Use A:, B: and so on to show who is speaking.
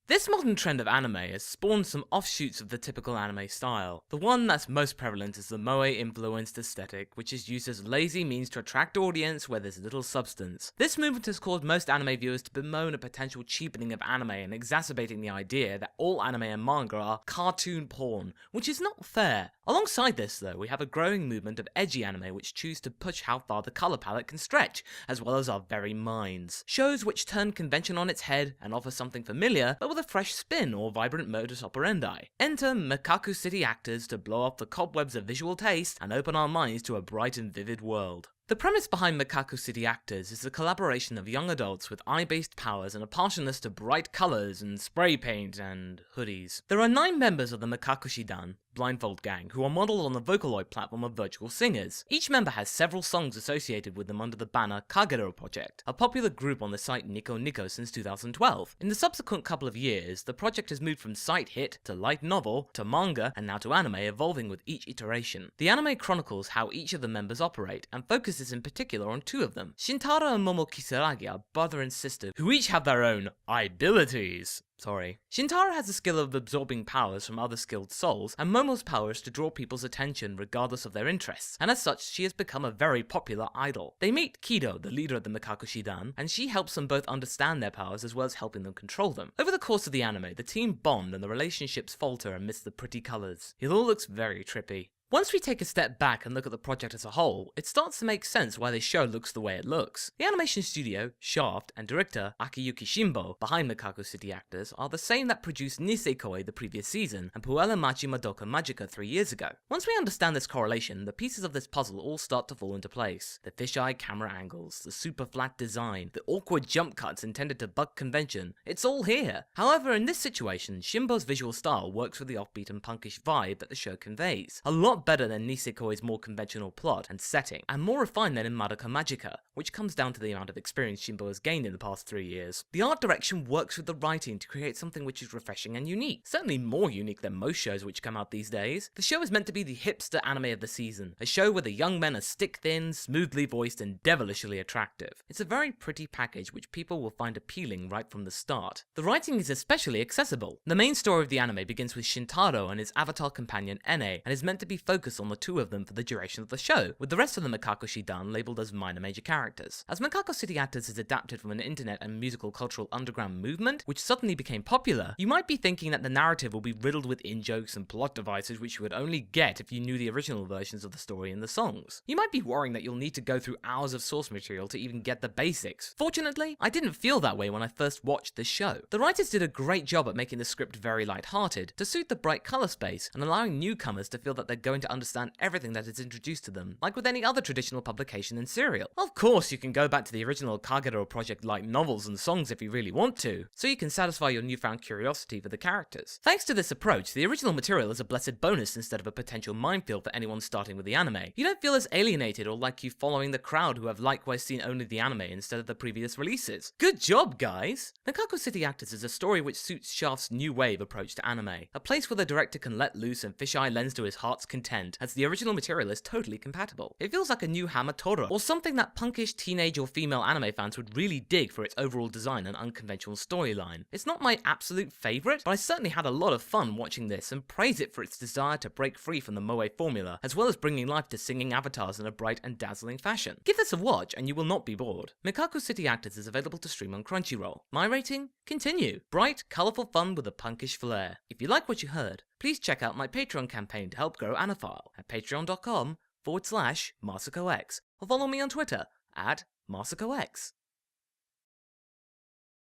A: This modern trend of anime has spawned some offshoots of the typical anime style. The one that's most prevalent is the moe-influenced aesthetic, which is used as lazy means to attract audience where there's little substance. This movement has caused most anime viewers to bemoan a potential cheapening of anime and exacerbating the idea that all anime and manga are cartoon porn, which is not fair. Alongside this though, we have a growing movement of edgy anime which choose to push how far the colour palette can stretch, as well as our very minds. Shows which turn convention on its head and offer something familiar, but with a fresh spin or vibrant modus operandi. Enter Mekaku City Actors to blow off the cobwebs of visual taste and open our minds to a bright and vivid world. The premise behind Mekaku City Actors is the collaboration of young adults with eye-based powers and a partialness to bright colours and spray paint and hoodies. There are 9 members of the Mekaku Shidan, blindfold gang, who are modelled on the Vocaloid platform of virtual singers. Each member has several songs associated with them under the banner Kagero Project, a popular group on the site Nico Nico since 2012. In the subsequent couple of years, the project has moved from site hit to light novel to manga and now to anime, evolving with each iteration. The anime chronicles how each of the members operate and focuses in particular on 2 of them. Shintaro and Momo Kisaragi are brother and sister who each have their own abilities. Shintaro has the skill of absorbing powers from other skilled souls, and Momo's power is to draw people's attention regardless of their interests, and as such she has become a very popular idol. They meet Kido, the leader of the Mekaku Shidan, and she helps them both understand their powers as well as helping them control them. Over the course of the anime, the team bond and the relationships falter amidst the pretty colours. It all looks very trippy. Once we take a step back and look at the project as a whole, it starts to make sense why this show looks the way it looks. The animation studio, Shaft, and director Akiyuki Shimbo behind Mekaku City Actors are the same that produced Nisekoi the previous season and Puella Machi Madoka Magica 3 years ago. Once we understand this correlation, the pieces of this puzzle all start to fall into place. The fisheye camera angles, the super flat design, the awkward jump cuts intended to buck convention, it's all here. However, in this situation, Shimbo's visual style works with the offbeat and punkish vibe that the show conveys. A lot better than Nisekoi's more conventional plot and setting, and more refined than in Madoka Magica, which comes down to the amount of experience Shimbo has gained in the past 3 years. The art direction works with the writing to create something which is refreshing and unique, certainly more unique than most shows which come out these days. The show is meant to be the hipster anime of the season, a show where the young men are stick-thin, smoothly voiced, and devilishly attractive. It's a very pretty package which people will find appealing right from the start. The writing is especially accessible. The main story of the anime begins with Shintaro and his avatar companion Ene, and is meant to be focus on the 2 of them for the duration of the show, with the rest of the Mekaku Shidan labelled as minor major characters. As Mekaku City Actors is adapted from an internet and musical cultural underground movement, which suddenly became popular, you might be thinking that the narrative will be riddled with in-jokes and plot devices which you would only get if you knew the original versions of the story and the songs. You might be worrying that you'll need to go through hours of source material to even get the basics. Fortunately, I didn't feel that way when I first watched this show. The writers did a great job at making the script very light-hearted, to suit the bright colour space, and allowing newcomers to feel that they're going to understand everything that is introduced to them, like with any other traditional publication and serial. Of course, you can go back to the original Kagero Project light novels and songs if you really want to, so you can satisfy your newfound curiosity for the characters. Thanks to this approach, the original material is a blessed bonus instead of a potential minefield for anyone starting with the anime. You don't feel as alienated or like you following the crowd who have likewise seen only the anime instead of the previous releases. Good job, guys! Mekaku City Actors is a story which suits Shaft's new wave approach to anime, a place where the director can let loose and fisheye lens to his heart's content, as the original material is totally compatible. It feels like a new Hamatora, or something that punkish teenage or female anime fans would really dig for its overall design and unconventional storyline. It's not my absolute favourite, but I certainly had a lot of fun watching this and praise it for its desire to break free from the moe formula, as well as bringing life to singing avatars in a bright and dazzling fashion. Give this a watch and you will not be bored. Mekaku City Actors is available to stream on Crunchyroll. My rating? Continue. Bright, colourful fun with a punkish flair. If you like what you heard, please check out my Patreon campaign to help grow Anifile at patreon.com/MasakoX, or follow me on Twitter at MasakoX.